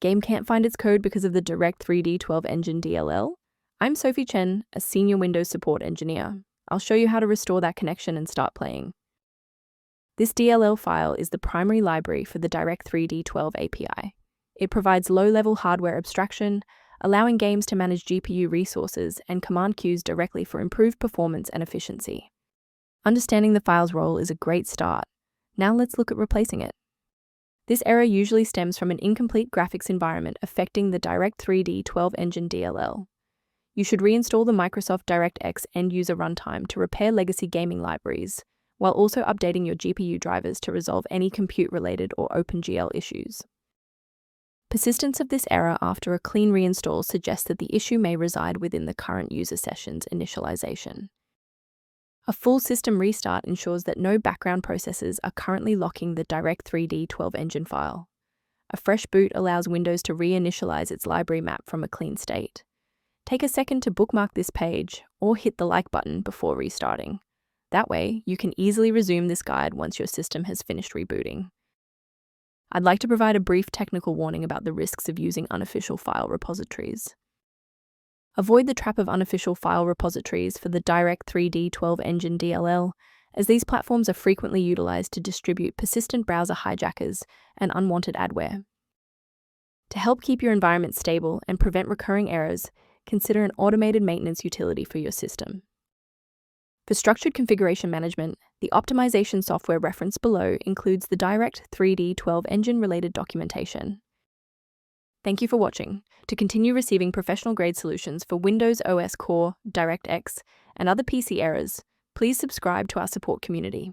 Game can't find its code because of the Direct3d12 engine DLL? I'm Sophie Chen, a senior Windows support engineer. I'll show you how to restore that connection and start playing. This DLL file is the primary library for the Direct3d12 API. It provides low-level hardware abstraction, allowing games to manage GPU resources and command queues directly for improved performance and efficiency. Understanding the file's role is a great start. Now let's look at replacing it. This error usually stems from an incomplete graphics environment affecting the Direct3d12 engine DLL. You should reinstall the Microsoft DirectX end-user runtime to repair legacy gaming libraries, while also updating your GPU drivers to resolve any compute-related or OpenGL issues. Persistence of this error after a clean reinstall suggests that the issue may reside within the current user session's initialization. A full system restart ensures that no background processes are currently locking the Direct3d12 engine file. A fresh boot allows Windows to reinitialize its library map from a clean state. Take a second to bookmark this page or hit the like button before restarting. That way, you can easily resume this guide once your system has finished rebooting. I'd like to provide a brief technical warning about the risks of using unofficial file repositories. Avoid the trap of unofficial file repositories for the Direct3d12 engine DLL, as these platforms are frequently utilized to distribute persistent browser hijackers and unwanted adware. To help keep your environment stable and prevent recurring errors, consider an automated maintenance utility for your system. For structured configuration management, the optimization software referenced below includes the Direct3d12 engine-related documentation. Thank you for watching. To continue receiving professional-grade solutions for Windows OS Core, DirectX, and other PC errors, please subscribe to our support community.